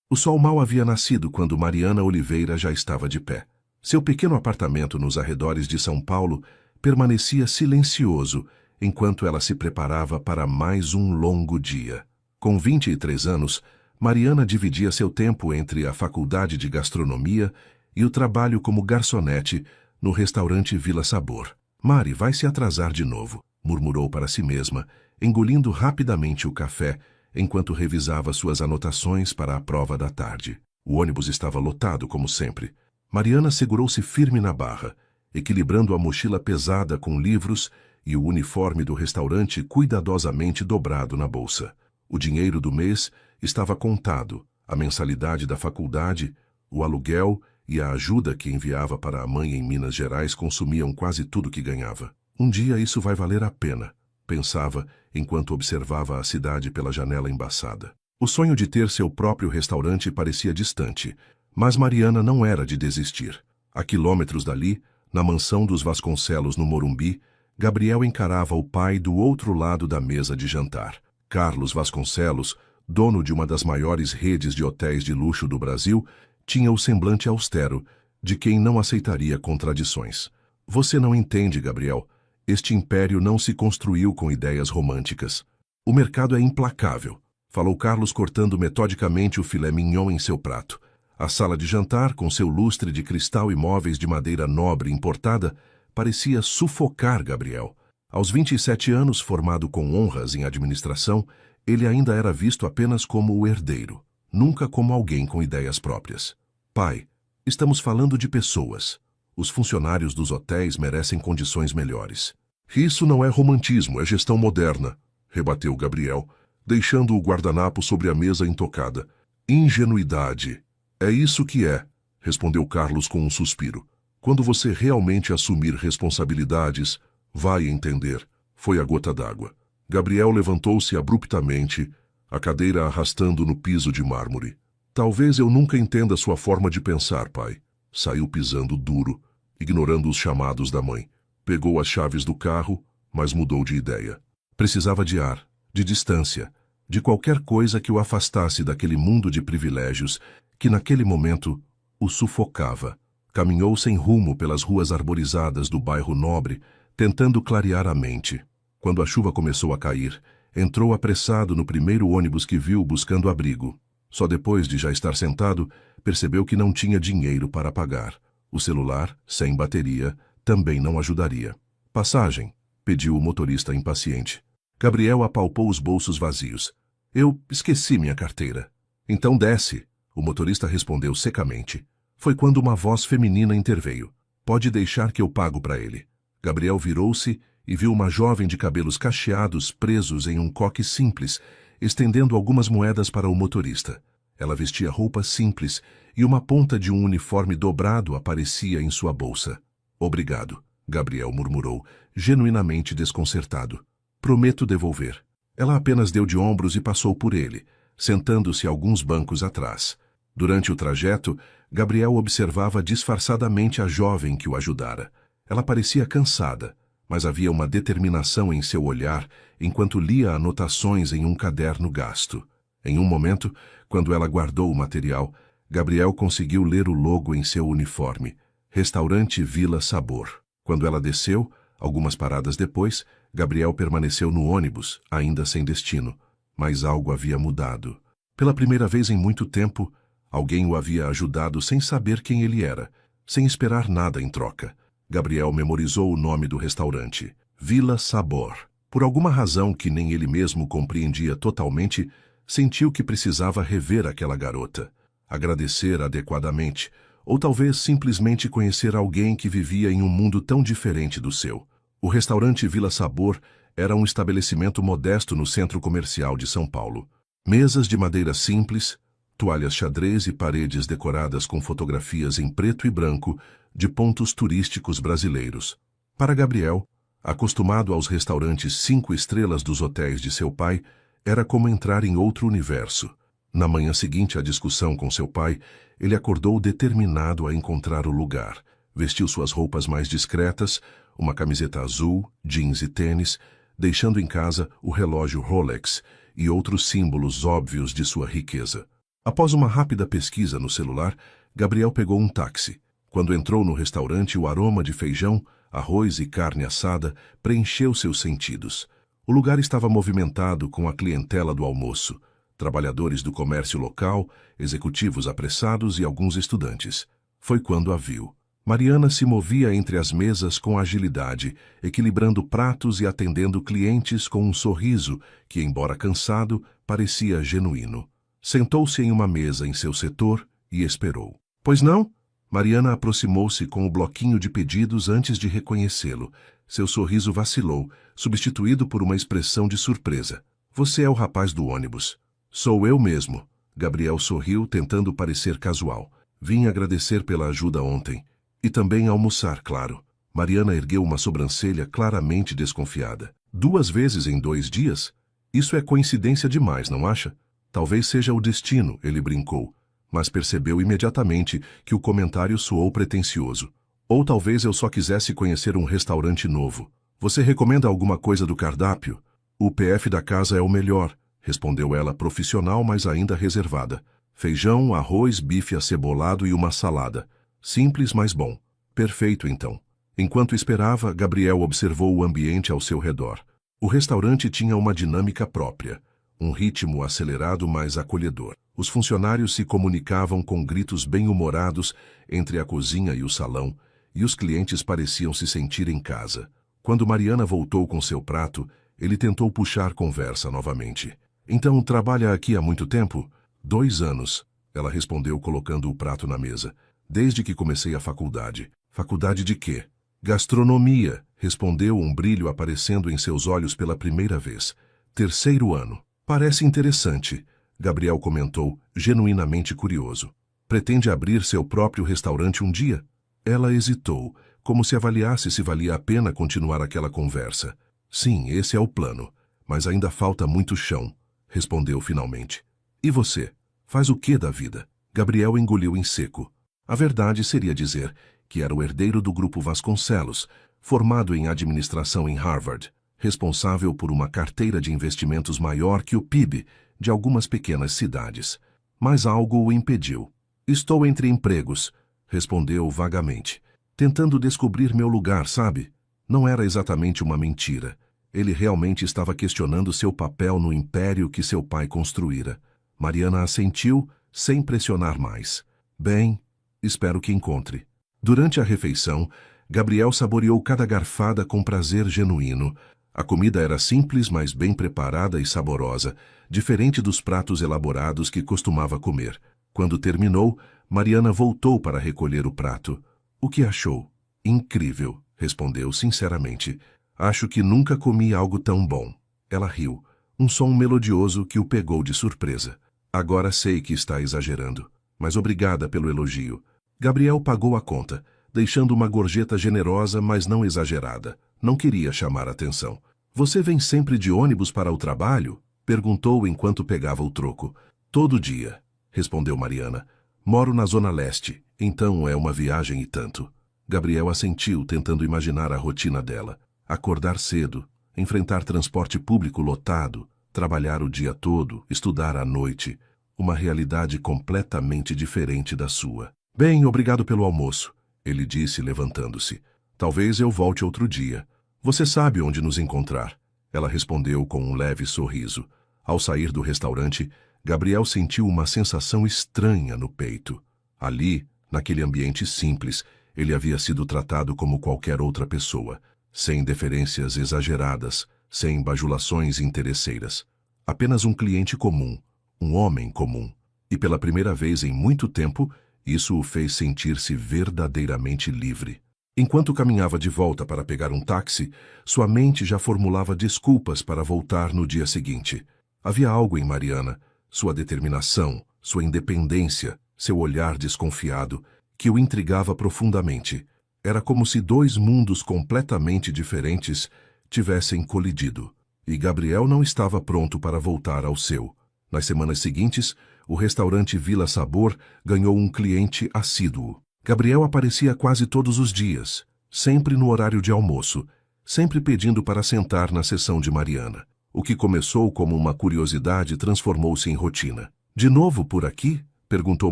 O sol mal havia nascido quando Mariana Oliveira já estava de pé. Seu pequeno apartamento nos arredores de São Paulo permanecia silencioso enquanto ela se preparava para mais um longo dia. Com 23 anos, Mariana dividia seu tempo entre a faculdade de gastronomia e o trabalho como garçonete no restaurante Vila Sabor. Mari vai se atrasar de novo, murmurou para si mesma, engolindo rapidamente o café enquanto revisava suas anotações para a prova da tarde. O ônibus estava lotado, como sempre. Mariana segurou-se firme na barra, equilibrando a mochila pesada com livros e o uniforme do restaurante cuidadosamente dobrado na bolsa. O dinheiro do mês estava contado, a mensalidade da faculdade, o aluguel e a ajuda que enviava para a mãe em Minas Gerais consumiam quase tudo que ganhava. Um dia isso vai valer a pena, pensava enquanto observava a cidade pela janela embaçada. O sonho de ter seu próprio restaurante parecia distante, mas Mariana não era de desistir. A quilômetros dali, na mansão dos Vasconcelos no Morumbi, Gabriel encarava o pai do outro lado da mesa de jantar. Carlos Vasconcelos, dono de uma das maiores redes de hotéis de luxo do Brasil, tinha o semblante austero de quem não aceitaria contradições. Você não entende, Gabriel. Este império não se construiu com ideias românticas. O mercado é implacável, falou Carlos cortando metodicamente o filé mignon em seu prato. A sala de jantar, com seu lustre de cristal e móveis de madeira nobre importada, parecia sufocar Gabriel. Aos 27 anos, formado com honras em administração, ele ainda era visto apenas como o herdeiro, nunca como alguém com ideias próprias. Pai, estamos falando de pessoas. Os funcionários dos hotéis merecem condições melhores. Isso não é romantismo, é gestão moderna, rebateu Gabriel, deixando o guardanapo sobre a mesa intocada. Ingenuidade. É isso que é, respondeu Carlos com um suspiro. Quando você realmente assumir responsabilidades, vai entender. Foi a gota d'água. Gabriel levantou-se abruptamente, a cadeira arrastando no piso de mármore. Talvez eu nunca entenda sua forma de pensar, pai. Saiu pisando duro, ignorando os chamados da mãe. Pegou as chaves do carro, mas mudou de ideia. Precisava de ar, de distância, de qualquer coisa que o afastasse daquele mundo de privilégios que naquele momento o sufocava. Caminhou sem rumo pelas ruas arborizadas do bairro Nobre, tentando clarear a mente. Quando a chuva começou a cair, entrou apressado no primeiro ônibus que viu buscando abrigo. Só depois de já estar sentado, percebeu que não tinha dinheiro para pagar. O celular, sem bateria, também não ajudaria. Passagem, pediu o motorista impaciente. Gabriel apalpou os bolsos vazios. Eu esqueci minha carteira. Então desce, o motorista respondeu secamente. Foi quando uma voz feminina interveio. Pode deixar que eu pago para ele. Gabriel virou-se e viu uma jovem de cabelos cacheados presos em um coque simples, estendendo algumas moedas para o motorista. Ela vestia roupas simples e uma ponta de um uniforme dobrado aparecia em sua bolsa. Obrigado, Gabriel murmurou, genuinamente desconcertado. Prometo devolver. Ela apenas deu de ombros e passou por ele, sentando-se alguns bancos atrás. Durante o trajeto, Gabriel observava disfarçadamente a jovem que o ajudara. Ela parecia cansada, mas havia uma determinação em seu olhar enquanto lia anotações em um caderno gasto. Em um momento, quando ela guardou o material, Gabriel conseguiu ler o logo em seu uniforme, Restaurante Vila Sabor. Quando ela desceu, algumas paradas depois, Gabriel permaneceu no ônibus, ainda sem destino. Mas algo havia mudado. Pela primeira vez em muito tempo, alguém o havia ajudado sem saber quem ele era, sem esperar nada em troca. Gabriel memorizou o nome do restaurante, Vila Sabor. Por alguma razão que nem ele mesmo compreendia totalmente, sentiu que precisava rever aquela garota, agradecer adequadamente, ou talvez simplesmente conhecer alguém que vivia em um mundo tão diferente do seu. O restaurante Vila Sabor era um estabelecimento modesto no centro comercial de São Paulo. Mesas de madeira simples, toalhas xadrez e paredes decoradas com fotografias em preto e branco de pontos turísticos brasileiros. Para Gabriel, acostumado aos restaurantes 5 estrelas dos hotéis de seu pai, era como entrar em outro universo. Na manhã seguinte à discussão com seu pai, ele acordou determinado a encontrar o lugar. Vestiu suas roupas mais discretas, uma camiseta azul, jeans e tênis, deixando em casa o relógio Rolex e outros símbolos óbvios de sua riqueza. Após uma rápida pesquisa no celular, Gabriel pegou um táxi. Quando entrou no restaurante, o aroma de feijão, arroz e carne assada preencheu seus sentidos. O lugar estava movimentado com a clientela do almoço, trabalhadores do comércio local, executivos apressados e alguns estudantes. Foi quando a viu. Mariana se movia entre as mesas com agilidade, equilibrando pratos e atendendo clientes com um sorriso que, embora cansado, parecia genuíno. Sentou-se em uma mesa em seu setor e esperou. Pois não? Mariana aproximou-se com o bloquinho de pedidos antes de reconhecê-lo. Seu sorriso vacilou, substituído por uma expressão de surpresa. Você é o rapaz do ônibus. Sou eu mesmo. Gabriel sorriu, tentando parecer casual. Vim agradecer pela ajuda ontem. E também almoçar, claro. Mariana ergueu uma sobrancelha claramente desconfiada. 2 vezes em 2 dias? Isso é coincidência demais, não acha? Talvez seja o destino, ele brincou, mas percebeu imediatamente que o comentário soou pretensioso. Ou talvez eu só quisesse conhecer um restaurante novo. Você recomenda alguma coisa do cardápio? O PF da casa é o melhor, respondeu ela profissional, mas ainda reservada. Feijão, arroz, bife acebolado e uma salada. Simples, mas bom. Perfeito, então. Enquanto esperava, Gabriel observou o ambiente ao seu redor. O restaurante tinha uma dinâmica própria, um ritmo acelerado, mas acolhedor. Os funcionários se comunicavam com gritos bem-humorados entre a cozinha e o salão, e os clientes pareciam se sentir em casa. Quando Mariana voltou com seu prato, ele tentou puxar conversa novamente. Então, trabalha aqui há muito tempo? 2 anos, ela respondeu colocando o prato na mesa. Desde que comecei a faculdade. Faculdade de quê? Gastronomia, respondeu, um brilho aparecendo em seus olhos pela primeira vez. 3º ano. Parece interessante, Gabriel comentou, genuinamente curioso. Pretende abrir seu próprio restaurante um dia? Ela hesitou, como se avaliasse se valia a pena continuar aquela conversa. Sim, esse é o plano, mas ainda falta muito chão, respondeu finalmente. E você? Faz o que da vida? Gabriel engoliu em seco. A verdade seria dizer que era o herdeiro do grupo Vasconcelos, formado em administração em Harvard, responsável por uma carteira de investimentos maior que o PIB de algumas pequenas cidades. Mas algo o impediu. Estou entre empregos, respondeu vagamente, tentando descobrir meu lugar, sabe? Não era exatamente uma mentira. Ele realmente estava questionando seu papel no império que seu pai construíra. Mariana assentiu, sem pressionar mais. Bem, espero que encontre. Durante a refeição, Gabriel saboreou cada garfada com prazer genuíno. A comida era simples, mas bem preparada e saborosa, diferente dos pratos elaborados que costumava comer. Quando terminou, Mariana voltou para recolher o prato. O que achou? Incrível, respondeu sinceramente. Acho que nunca comi algo tão bom. Ela riu, um som melodioso que o pegou de surpresa. Agora sei que está exagerando, mas obrigada pelo elogio. Gabriel pagou a conta, deixando uma gorjeta generosa, mas não exagerada. Não queria chamar atenção. Você vem sempre de ônibus para o trabalho? Perguntou enquanto pegava o troco. Todo dia, respondeu Mariana. Moro na Zona Leste, então é uma viagem e tanto. Gabriel assentiu, tentando imaginar a rotina dela. Acordar cedo, enfrentar transporte público lotado, trabalhar o dia todo, estudar à noite. Uma realidade completamente diferente da sua. Bem, obrigado pelo almoço, ele disse, levantando-se. Talvez eu volte outro dia. Você sabe onde nos encontrar. Ela respondeu com um leve sorriso. Ao sair do restaurante, Gabriel sentiu uma sensação estranha no peito. Ali, naquele ambiente simples, ele havia sido tratado como qualquer outra pessoa, sem deferências exageradas, sem bajulações interesseiras. Apenas um cliente comum, um homem comum. E pela primeira vez em muito tempo, isso o fez sentir-se verdadeiramente livre. Enquanto caminhava de volta para pegar um táxi, sua mente já formulava desculpas para voltar no dia seguinte. Havia algo em Mariana, sua determinação, sua independência, seu olhar desconfiado, que o intrigava profundamente. Era como se 2 mundos completamente diferentes tivessem colidido. E Gabriel não estava pronto para voltar ao seu. Nas semanas seguintes, o restaurante Vila Sabor ganhou um cliente assíduo. Gabriel aparecia quase todos os dias, sempre no horário de almoço, sempre pedindo para sentar na seção de Mariana. O que começou como uma curiosidade transformou-se em rotina. De novo por aqui? Perguntou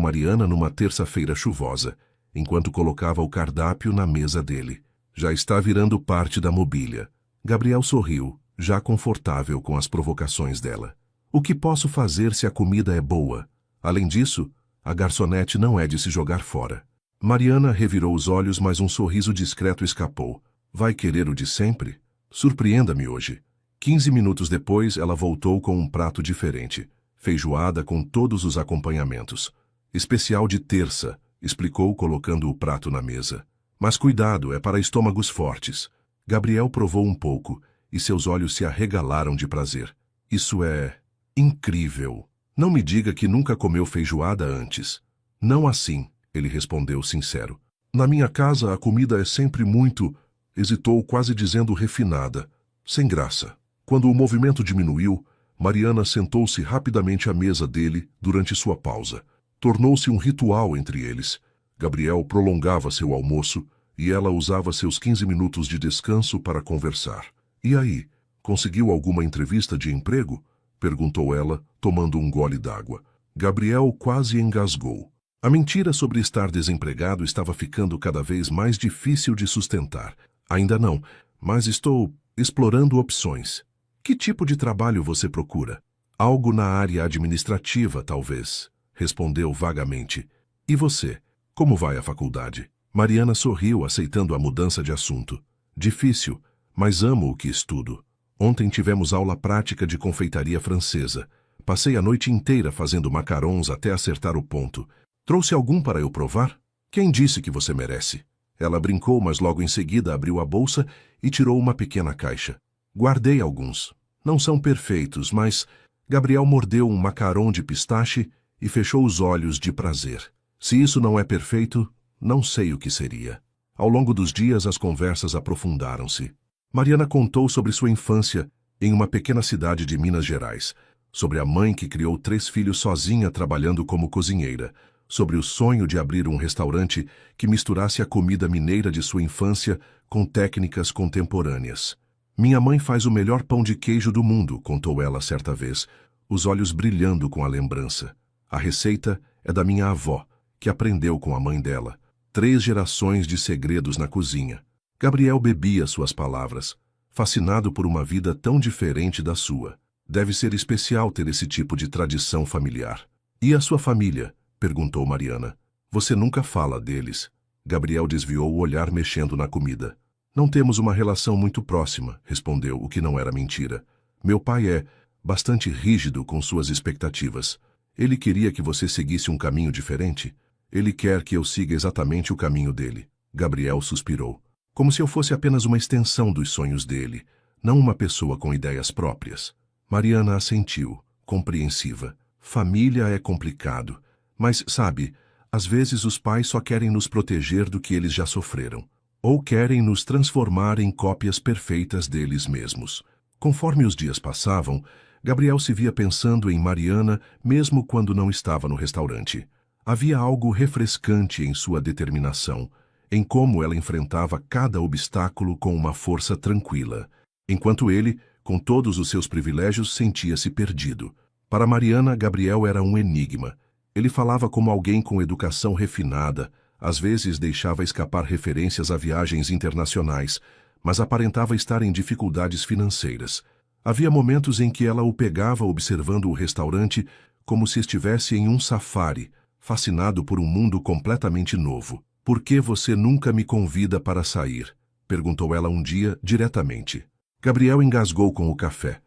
Mariana numa terça-feira chuvosa, enquanto colocava o cardápio na mesa dele. Já está virando parte da mobília. Gabriel sorriu, já confortável com as provocações dela. O que posso fazer se a comida é boa? Além disso, a garçonete não é de se jogar fora. Mariana revirou os olhos, mas um sorriso discreto escapou. Vai querer o de sempre? Surpreenda-me hoje. 15 minutos depois, ela voltou com um prato diferente. Feijoada com todos os acompanhamentos. Especial de terça, explicou colocando o prato na mesa. Mas cuidado, é para estômagos fortes. Gabriel provou um pouco, e seus olhos se arregalaram de prazer. Isso é incrível. Não me diga que nunca comeu feijoada antes. Não assim, ele respondeu sincero. Na minha casa a comida é sempre muito... Hesitou, quase dizendo refinada. Sem graça. Quando o movimento diminuiu, Mariana sentou-se rapidamente à mesa dele durante sua pausa. Tornou-se um ritual entre eles. Gabriel prolongava seu almoço e ela usava seus 15 minutos de descanso para conversar. E aí, conseguiu alguma entrevista de emprego? Perguntou ela, tomando um gole d'água. Gabriel quase engasgou. A mentira sobre estar desempregado estava ficando cada vez mais difícil de sustentar. Ainda não, mas estou explorando opções. Que tipo de trabalho você procura? Algo na área administrativa, talvez, respondeu vagamente. E você? Como vai a faculdade? Mariana sorriu, aceitando a mudança de assunto. Difícil, mas amo o que estudo. Ontem tivemos aula prática de confeitaria francesa. Passei a noite inteira fazendo macarons até acertar o ponto. Trouxe algum para eu provar? Quem disse que você merece? Ela brincou, mas logo em seguida abriu a bolsa e tirou uma pequena caixa. Guardei alguns. Não são perfeitos, mas... Gabriel mordeu um macaron de pistache e fechou os olhos de prazer. Se isso não é perfeito, não sei o que seria. Ao longo dos dias, as conversas aprofundaram-se. Mariana contou sobre sua infância em uma pequena cidade de Minas Gerais, sobre a mãe que criou 3 filhos sozinha trabalhando como cozinheira, sobre o sonho de abrir um restaurante que misturasse a comida mineira de sua infância com técnicas contemporâneas. Minha mãe faz o melhor pão de queijo do mundo, contou ela certa vez, os olhos brilhando com a lembrança. A receita é da minha avó, que aprendeu com a mãe dela. 3 gerações de segredos na cozinha. Gabriel bebia suas palavras, fascinado por uma vida tão diferente da sua. Deve ser especial ter esse tipo de tradição familiar. E a sua família? Perguntou Mariana. Você nunca fala deles. Gabriel desviou o olhar mexendo na comida. Não temos uma relação muito próxima, respondeu, o que não era mentira. Meu pai é bastante rígido com suas expectativas. Ele queria que você seguisse um caminho diferente. Ele quer que eu siga exatamente o caminho dele. Gabriel suspirou. Como se eu fosse apenas uma extensão dos sonhos dele, não uma pessoa com ideias próprias. Mariana assentiu, compreensiva. Família é complicado. Mas, sabe, às vezes os pais só querem nos proteger do que eles já sofreram. Ou querem nos transformar em cópias perfeitas deles mesmos. Conforme os dias passavam, Gabriel se via pensando em Mariana mesmo quando não estava no restaurante. Havia algo refrescante em sua determinação, em como ela enfrentava cada obstáculo com uma força tranquila, enquanto ele, com todos os seus privilégios, sentia-se perdido. Para Mariana, Gabriel era um enigma. Ele falava como alguém com educação refinada, às vezes deixava escapar referências a viagens internacionais, mas aparentava estar em dificuldades financeiras. Havia momentos em que ela o pegava observando o restaurante como se estivesse em um safari, fascinado por um mundo completamente novo. Por que você nunca me convida para sair? Perguntou ela um dia diretamente. Gabriel engasgou com o café.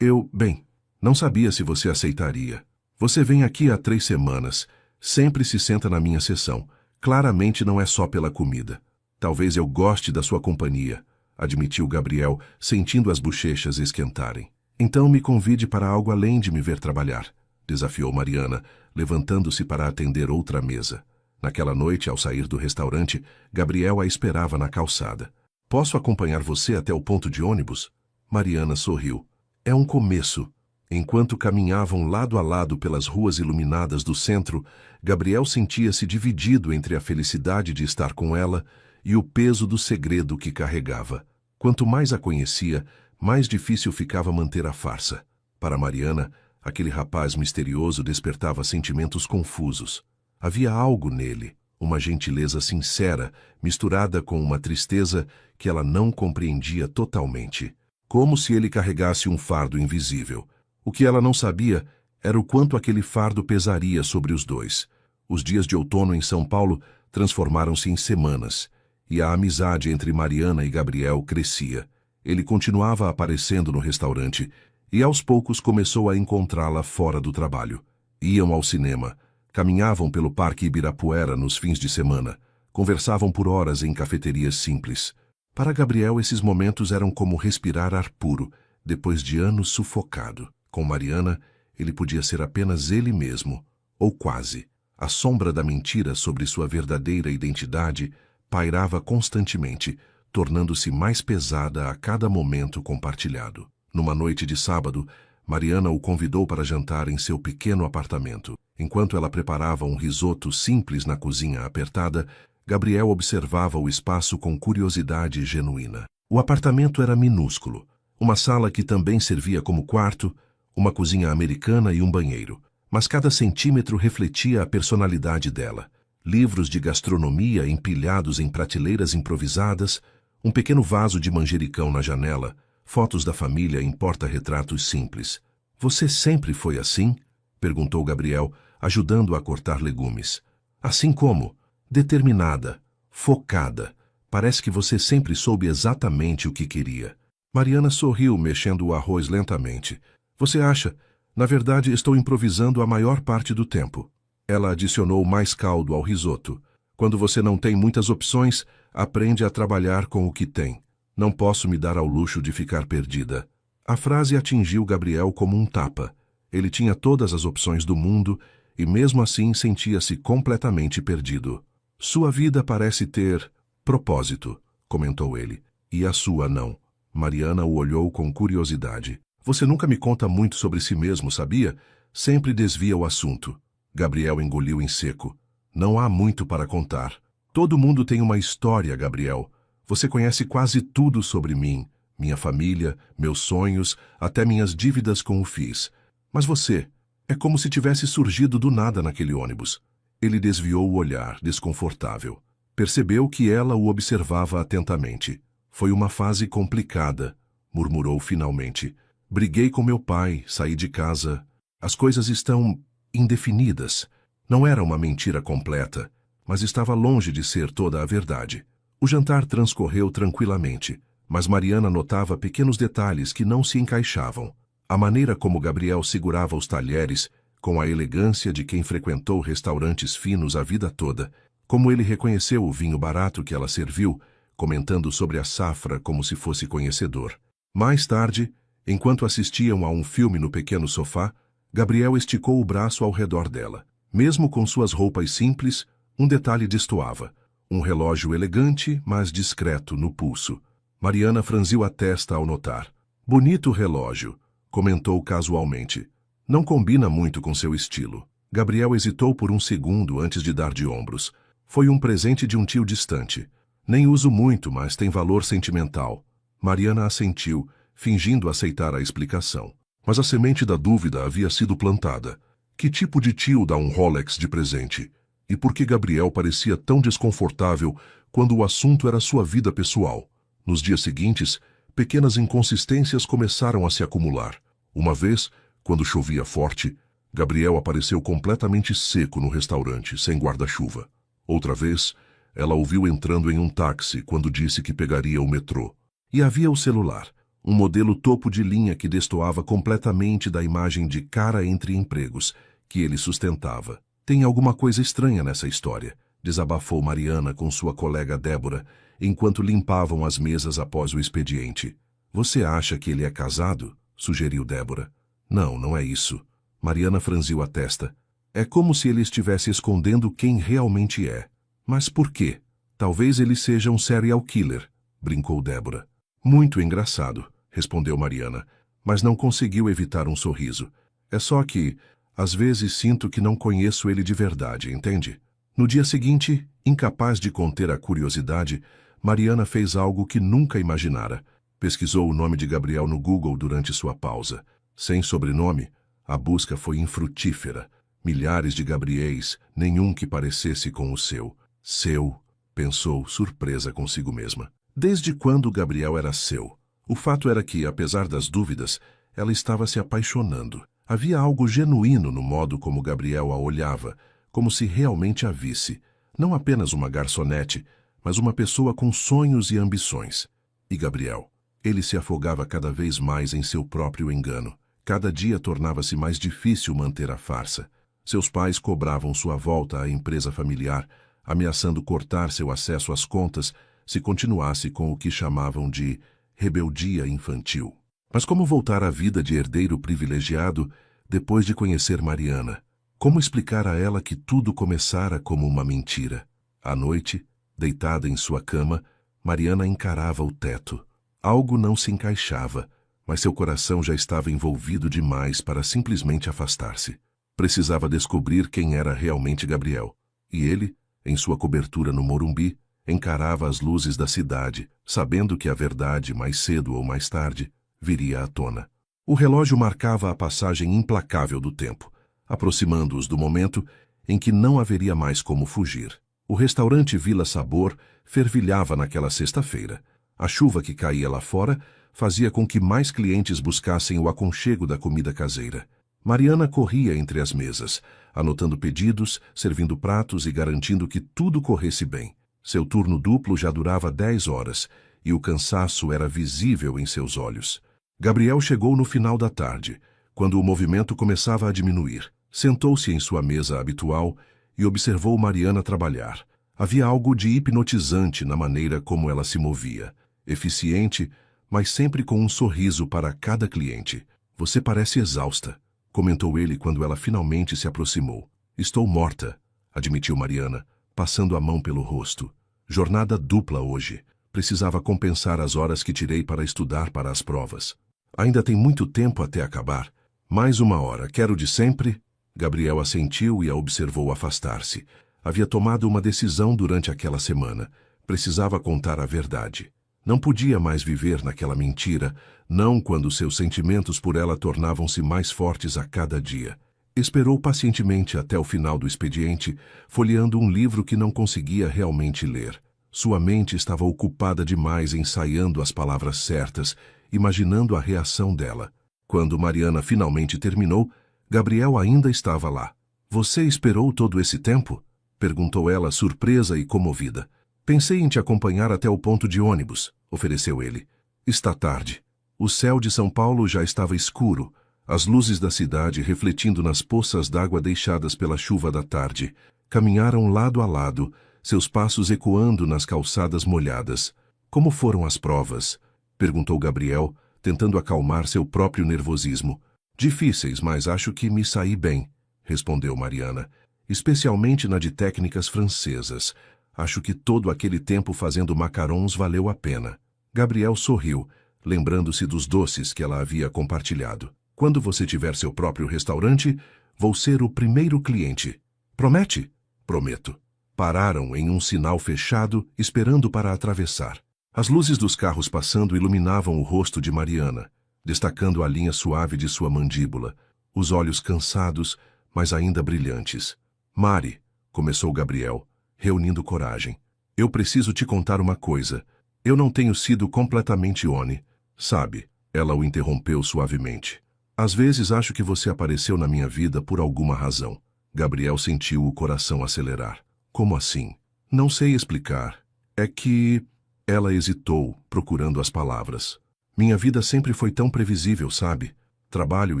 Bem, não sabia se você aceitaria. Você vem aqui há 3 semanas, sempre se senta na minha sessão. Claramente não é só pela comida. Talvez eu goste da sua companhia, admitiu Gabriel, sentindo as bochechas esquentarem. Então me convide para algo além de me ver trabalhar, desafiou Mariana, levantando-se para atender outra mesa. Naquela noite, ao sair do restaurante, Gabriel a esperava na calçada. Posso acompanhar você até o ponto de ônibus? Mariana sorriu. É um começo. Enquanto caminhavam lado a lado pelas ruas iluminadas do centro, Gabriel sentia-se dividido entre a felicidade de estar com ela e o peso do segredo que carregava. Quanto mais a conhecia, mais difícil ficava manter a farsa. Para Mariana, Aquele rapaz misterioso despertava sentimentos confusos. Havia algo nele, uma gentileza sincera, misturada com uma tristeza que ela não compreendia totalmente. Como se ele carregasse um fardo invisível. O que ela não sabia era o quanto aquele fardo pesaria sobre os dois. Os dias de outono em São Paulo transformaram-se em semanas, e a amizade entre Mariana e Gabriel crescia. Ele continuava aparecendo no restaurante, e aos poucos começou a encontrá-la fora do trabalho. Iam ao cinema, caminhavam pelo Parque Ibirapuera nos fins de semana, conversavam por horas em cafeterias simples. Para Gabriel, esses momentos eram como respirar ar puro, depois de anos sufocado. Com Mariana, ele podia ser apenas ele mesmo, ou quase. A sombra da mentira sobre sua verdadeira identidade pairava constantemente, tornando-se mais pesada a cada momento compartilhado. Numa noite de sábado, Mariana o convidou para jantar em seu pequeno apartamento. Enquanto ela preparava um risoto simples na cozinha apertada, Gabriel observava o espaço com curiosidade genuína. O apartamento era minúsculo, uma sala que também servia como quarto, uma cozinha americana e um banheiro. Mas cada centímetro refletia a personalidade dela. Livros de gastronomia empilhados em prateleiras improvisadas, um pequeno vaso de manjericão na janela, fotos da família em porta-retratos simples. "Você sempre foi assim?" perguntou Gabriel, ajudando a cortar legumes. "Assim como? Determinada, focada. Parece que você sempre soube exatamente o que queria." Mariana sorriu, mexendo o arroz lentamente. "Você acha? Na verdade, estou improvisando a maior parte do tempo." Ela adicionou mais caldo ao risoto. "Quando você não tem muitas opções, aprende a trabalhar com o que tem. Não posso me dar ao luxo de ficar perdida." A frase atingiu Gabriel como um tapa. Ele tinha todas as opções do mundo e mesmo assim sentia-se completamente perdido. "Sua vida parece ter propósito", comentou ele. "E a sua não." Mariana o olhou com curiosidade. "Você nunca me conta muito sobre si mesmo, sabia? Sempre desvia o assunto." Gabriel engoliu em seco. "Não há muito para contar. Todo mundo tem uma história, Gabriel. Você conhece quase tudo sobre mim, minha família, meus sonhos, até minhas dívidas com o FIS. Mas você, é como se tivesse surgido do nada naquele ônibus." Ele desviou o olhar, desconfortável. Percebeu que ela o observava atentamente. "Foi uma fase complicada", murmurou finalmente. "Briguei com meu pai, saí de casa. As coisas estão indefinidas." Não era uma mentira completa, mas estava longe de ser toda a verdade. O jantar transcorreu tranquilamente, mas Mariana notava pequenos detalhes que não se encaixavam. A maneira como Gabriel segurava os talheres, com a elegância de quem frequentou restaurantes finos a vida toda, como ele reconheceu o vinho barato que ela serviu, comentando sobre a safra como se fosse conhecedor. Mais tarde, enquanto assistiam a um filme no pequeno sofá, Gabriel esticou o braço ao redor dela. Mesmo com suas roupas simples, um detalhe destoava. Um relógio elegante, mas discreto no pulso. Mariana franziu a testa ao notar. "Bonito relógio", comentou casualmente. "Não combina muito com seu estilo." Gabriel hesitou por um segundo antes de dar de ombros. "Foi um presente de um tio distante. Nem uso muito, mas tem valor sentimental." Mariana assentiu, fingindo aceitar a explicação. Mas a semente da dúvida havia sido plantada. Que tipo de tio dá um Rolex de presente? E por que Gabriel parecia tão desconfortável quando o assunto era sua vida pessoal? Nos dias seguintes, pequenas inconsistências começaram a se acumular. Uma vez, quando chovia forte, Gabriel apareceu completamente seco no restaurante, sem guarda-chuva. Outra vez, ela o viu entrando em um táxi quando disse que pegaria o metrô. E havia o celular, um modelo topo de linha que destoava completamente da imagem de cara entre empregos que ele sustentava. "Tem alguma coisa estranha nessa história", desabafou Mariana com sua colega Débora, enquanto limpavam as mesas após o expediente. "Você acha que ele é casado?" sugeriu Débora. "Não, não é isso." Mariana franziu a testa. "É como se ele estivesse escondendo quem realmente é." "Mas por quê?" "Talvez ele seja um serial killer", brincou Débora. "Muito engraçado", respondeu Mariana, mas não conseguiu evitar um sorriso. "É só que, às vezes sinto que não conheço ele de verdade, entende?" No dia seguinte, incapaz de conter a curiosidade, Mariana fez algo que nunca imaginara. Pesquisou o nome de Gabriel no Google durante sua pausa. Sem sobrenome, A busca foi infrutífera. Milhares de Gabriéis, nenhum que parecesse com o seu. Seu, pensou, surpresa consigo mesma. Desde quando Gabriel era seu? O fato era que, apesar das dúvidas, ela estava se apaixonando. Havia algo genuíno no modo como Gabriel a olhava, como se realmente a visse. Não apenas uma garçonete, mas uma pessoa com sonhos e ambições. E Gabriel? Ele se afogava cada vez mais em seu próprio engano. Cada dia tornava-se mais difícil manter a farsa. Seus pais cobravam sua volta à empresa familiar, ameaçando cortar seu acesso às contas se continuasse com o que chamavam de rebeldia infantil. Mas como voltar à vida de herdeiro privilegiado depois de conhecer Mariana? Como explicar a ela que tudo começara como uma mentira? À noite, deitada em sua cama, Mariana encarava o teto. Algo não se encaixava, mas seu coração já estava envolvido demais para simplesmente afastar-se. Precisava descobrir quem era realmente Gabriel. E ele, em sua cobertura no Morumbi, encarava as luzes da cidade, sabendo que a verdade, mais cedo ou mais tarde, viria à tona. O relógio marcava a passagem implacável do tempo, aproximando-os do momento em que não haveria mais como fugir. O restaurante Vila Sabor fervilhava naquela sexta-feira. A chuva que caía lá fora fazia com que mais clientes buscassem o aconchego da comida caseira. Mariana corria entre as mesas, anotando pedidos, servindo pratos e garantindo que tudo corresse bem. Seu turno duplo já durava 10 horas, e o cansaço era visível em seus olhos. Gabriel chegou no final da tarde, quando o movimento começava a diminuir. Sentou-se em sua mesa habitual e observou Mariana trabalhar. Havia algo de hipnotizante na maneira como ela se movia. Eficiente, mas sempre com um sorriso para cada cliente. Você parece exausta, comentou ele quando ela finalmente se aproximou. Estou morta, admitiu Mariana, passando a mão pelo rosto. Jornada dupla hoje. Precisava compensar as horas que tirei para estudar para as provas. Ainda tem muito tempo até acabar. Mais uma hora, quero de sempre? Gabriel assentiu e a observou afastar-se. Havia tomado uma decisão durante aquela semana. Precisava contar a verdade. Não podia mais viver naquela mentira, não quando seus sentimentos por ela tornavam-se mais fortes a cada dia. Esperou pacientemente até o final do expediente, folheando um livro que não conseguia realmente ler. Sua mente estava ocupada demais ensaiando as palavras certas, imaginando a reação dela. Quando Mariana finalmente terminou, Gabriel ainda estava lá. Você esperou todo esse tempo? Perguntou ela, surpresa e comovida. Pensei em te acompanhar até o ponto de ônibus, ofereceu ele. Está tarde. O céu de São Paulo já estava escuro, as luzes da cidade refletindo nas poças d'água deixadas pela chuva da tarde. Caminharam lado a lado, seus passos ecoando nas calçadas molhadas. Como foram as provas? Perguntou Gabriel, tentando acalmar seu próprio nervosismo. Difíceis, mas acho que me saí bem, respondeu Mariana. Especialmente na de técnicas francesas. Acho que todo aquele tempo fazendo macarons valeu a pena. Gabriel sorriu, lembrando-se dos doces que ela havia compartilhado. Quando você tiver seu próprio restaurante, vou ser o primeiro cliente. Promete? Prometo. Pararam em um sinal fechado, esperando para atravessar. As luzes dos carros passando iluminavam o rosto de Mariana, destacando a linha suave de sua mandíbula, os olhos cansados, mas ainda brilhantes. Mari, começou Gabriel, reunindo coragem. Eu preciso te contar uma coisa. Eu não tenho sido completamente Oni. Sabe, ela o interrompeu suavemente. Às vezes acho que você apareceu na minha vida por alguma razão. Gabriel sentiu o coração acelerar. Como assim? Não sei explicar. É que... Ela hesitou, procurando as palavras. Minha vida sempre foi tão previsível, sabe? Trabalho,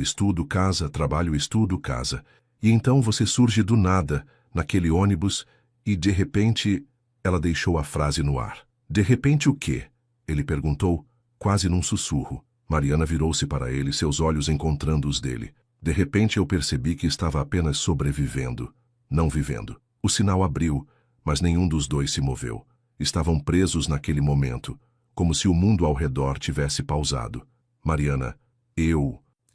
estudo, casa, trabalho, estudo, casa. E então você surge do nada, naquele ônibus, e de repente... Ela deixou a frase no ar. De repente o quê? Ele perguntou, quase num sussurro. Mariana virou-se para ele, seus olhos encontrando os dele. De repente eu percebi que estava apenas sobrevivendo, não vivendo. O sinal abriu, mas nenhum dos dois se moveu. Estavam presos naquele momento, como se o mundo ao redor tivesse pausado. Mariana,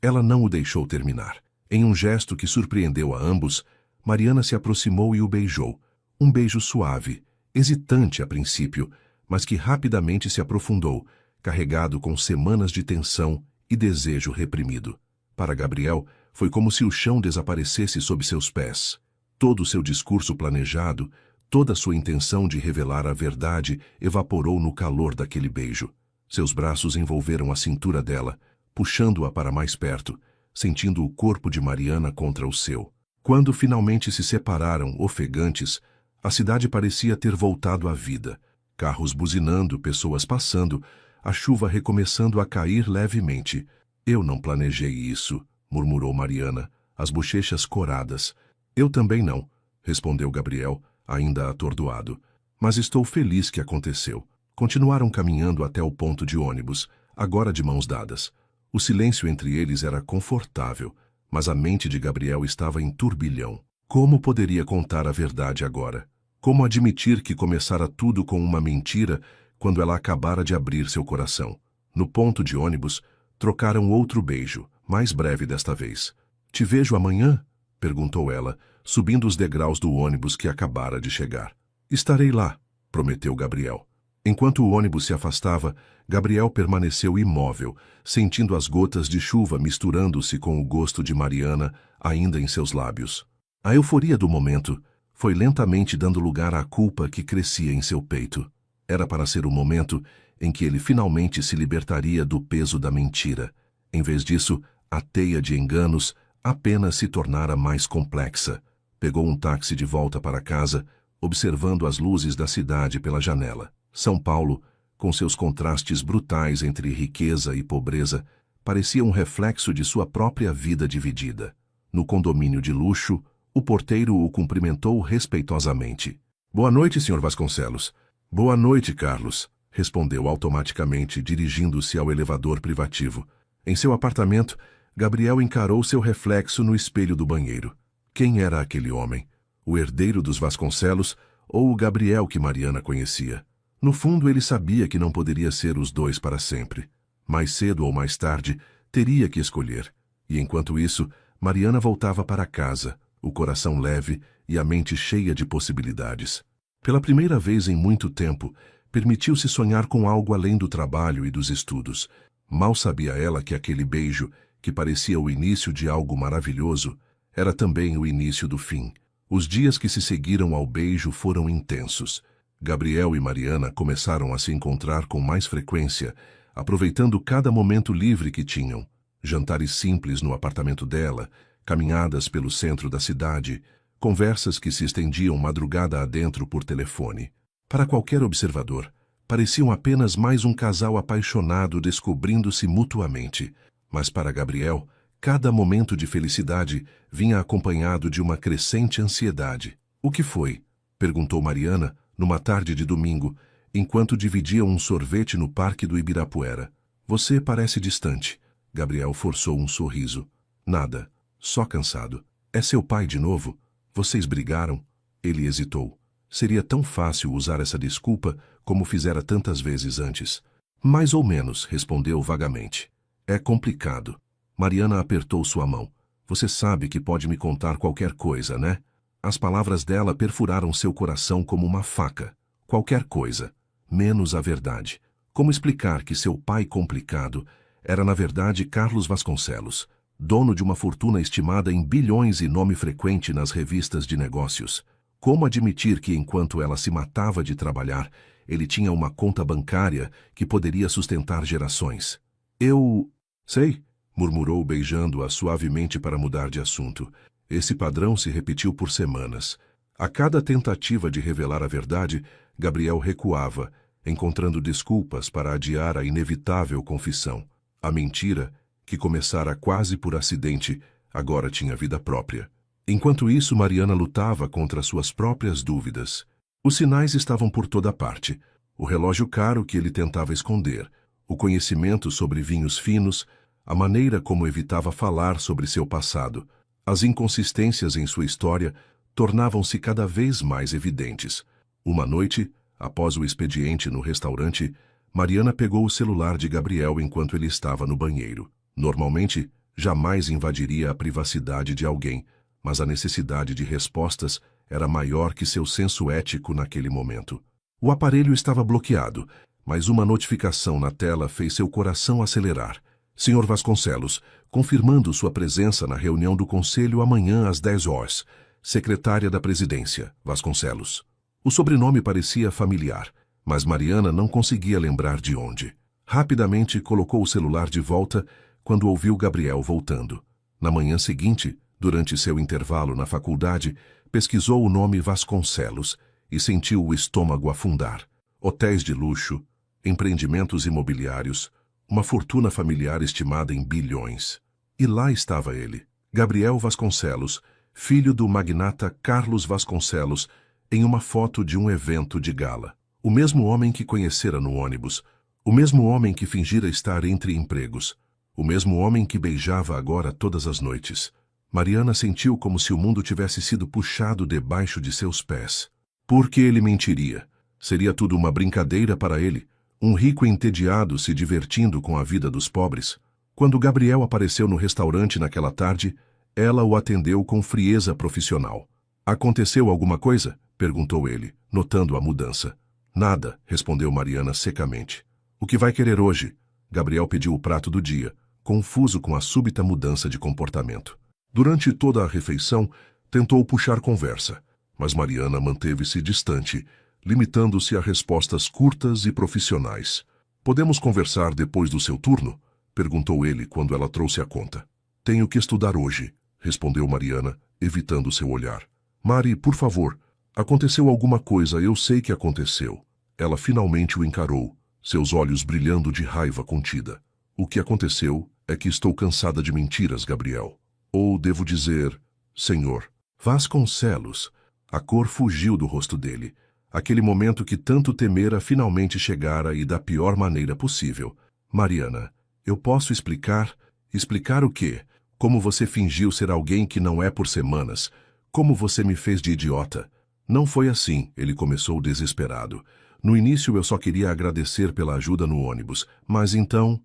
Ela não o deixou terminar. Em um gesto que surpreendeu a ambos, Mariana se aproximou e o beijou. Um beijo suave, hesitante a princípio, mas que rapidamente se aprofundou, carregado com semanas de tensão e desejo reprimido. Para Gabriel, Foi como se o chão desaparecesse sob seus pés. Todo o seu discurso planejado, toda a sua intenção de revelar a verdade evaporou no calor daquele beijo. Seus braços envolveram a cintura dela, puxando-a para mais perto, sentindo o corpo de Mariana contra o seu. Quando finalmente se separaram, ofegantes, a cidade parecia ter voltado à vida. Carros buzinando, pessoas passando, a chuva recomeçando a cair levemente. Eu não planejei isso, murmurou Mariana, as bochechas coradas. Eu também não, respondeu Gabriel, ainda atordoado. Mas estou feliz que aconteceu. Continuaram caminhando até o ponto de ônibus, agora de mãos dadas. O silêncio entre eles era confortável, mas a mente de Gabriel estava em turbilhão. Como poderia contar a verdade agora? Como admitir que começara tudo com uma mentira quando ela acabara de abrir seu coração? No ponto de ônibus, trocaram outro beijo, mais breve desta vez. Te vejo amanhã? Perguntou ela, subindo os degraus do ônibus que acabara de chegar. Estarei lá, prometeu Gabriel. Enquanto o ônibus se afastava, Gabriel permaneceu imóvel, sentindo as gotas de chuva misturando-se com o gosto de Mariana ainda em seus lábios. A euforia do momento foi lentamente dando lugar à culpa que crescia em seu peito. Era para ser o momento em que ele finalmente se libertaria do peso da mentira. Em vez disso, a teia de enganos apenas se tornara mais complexa. Pegou um táxi de volta para casa, observando as luzes da cidade pela janela. São Paulo, com seus contrastes brutais entre riqueza e pobreza, parecia um reflexo de sua própria vida dividida. No condomínio de luxo, o porteiro o cumprimentou respeitosamente. Boa noite, Sr. Vasconcelos. Boa noite, Carlos, respondeu automaticamente, dirigindo-se ao elevador privativo. Em seu apartamento, Gabriel encarou seu reflexo no espelho do banheiro. Quem era aquele homem? O herdeiro dos Vasconcelos ou o Gabriel que Mariana conhecia? No fundo, ele sabia que não poderia ser os dois para sempre. Mais cedo ou mais tarde, teria que escolher. E enquanto isso, Mariana voltava para casa, o coração leve e a mente cheia de possibilidades. Pela primeira vez em muito tempo, permitiu-se sonhar com algo além do trabalho e dos estudos. Mal sabia ela que aquele beijo, que parecia o início de algo maravilhoso, era também o início do fim. Os dias que se seguiram ao beijo foram intensos. Gabriel e Mariana começaram a se encontrar com mais frequência, aproveitando cada momento livre que tinham. Jantares simples no apartamento dela, caminhadas pelo centro da cidade, conversas que se estendiam madrugada adentro por telefone. Para qualquer observador, pareciam apenas mais um casal apaixonado descobrindo-se mutuamente. Mas para Gabriel, cada momento de felicidade vinha acompanhado de uma crescente ansiedade. O que foi? Perguntou Mariana, numa tarde de domingo, enquanto dividiam um sorvete no parque do Ibirapuera. Você parece distante. Gabriel forçou um sorriso. Nada. Só cansado. É seu pai de novo? Vocês brigaram? Ele hesitou. Seria tão fácil usar essa desculpa como fizera tantas vezes antes. Mais ou menos, respondeu vagamente. É complicado. Mariana apertou sua mão. Você sabe que pode me contar qualquer coisa, né? As palavras dela perfuraram seu coração como uma faca. Qualquer coisa, menos a verdade. Como explicar que seu pai complicado era na verdade Carlos Vasconcelos, dono de uma fortuna estimada em bilhões e nome frequente nas revistas de negócios? Como admitir que enquanto ela se matava de trabalhar, ele tinha uma conta bancária que poderia sustentar gerações? Eu... sei, murmurou beijando-a suavemente para mudar de assunto. Esse padrão se repetiu por semanas. A cada tentativa de revelar a verdade, Gabriel recuava, encontrando desculpas para adiar a inevitável confissão. A mentira, que começara quase por acidente, agora tinha vida própria. Enquanto isso, Mariana lutava contra suas próprias dúvidas. Os sinais estavam por toda parte. O relógio caro que ele tentava esconder, o conhecimento sobre vinhos finos, a maneira como evitava falar sobre seu passado. As inconsistências em sua história tornavam-se cada vez mais evidentes. Uma noite, após o expediente no restaurante, Mariana pegou o celular de Gabriel enquanto ele estava no banheiro. Normalmente, jamais invadiria a privacidade de alguém, mas a necessidade de respostas era maior que seu senso ético naquele momento. O aparelho estava bloqueado, mas uma notificação na tela fez seu coração acelerar. Senhor Vasconcelos, confirmando sua presença na reunião do Conselho amanhã às 10 horas. Secretária da Presidência, Vasconcelos. O sobrenome parecia familiar, mas Mariana não conseguia lembrar de onde. Rapidamente colocou o celular de volta quando ouviu Gabriel voltando. Na manhã seguinte, durante seu intervalo na faculdade, pesquisou o nome Vasconcelos e sentiu o estômago afundar. Hotéis de luxo, empreendimentos imobiliários, uma fortuna familiar estimada em bilhões. E lá estava ele, Gabriel Vasconcelos, filho do magnata Carlos Vasconcelos, em uma foto de um evento de gala. O mesmo homem que conhecera no ônibus, o mesmo homem que fingira estar entre empregos, o mesmo homem que beijava agora todas as noites. Mariana sentiu como se o mundo tivesse sido puxado debaixo de seus pés. Por que ele mentiria? Seria tudo uma brincadeira para ele, um rico entediado se divertindo com a vida dos pobres. Quando Gabriel apareceu no restaurante naquela tarde, ela o atendeu com frieza profissional. Aconteceu alguma coisa? Perguntou ele, notando a mudança. Nada, respondeu Mariana secamente. O que vai querer hoje? Gabriel pediu o prato do dia, confuso com a súbita mudança de comportamento. Durante toda a refeição, tentou puxar conversa, mas Mariana manteve-se distante, limitando-se a respostas curtas e profissionais. Podemos conversar depois do seu turno? Perguntou ele quando ela trouxe a conta. Tenho que estudar hoje, respondeu Mariana, evitando seu olhar. Mari, por favor, aconteceu alguma coisa, eu sei que aconteceu. Ela finalmente o encarou, seus olhos brilhando de raiva contida. O que aconteceu é que estou cansada de mentiras, Gabriel. Ou devo dizer, senhor Vasconcelos. A cor fugiu do rosto dele. Aquele momento que tanto temera finalmente chegara e da pior maneira possível. Mariana, eu posso explicar? Explicar o quê? Como você fingiu ser alguém que não é por semanas? Como você me fez de idiota? Não foi assim, ele começou desesperado. No início eu só queria agradecer pela ajuda no ônibus, mas então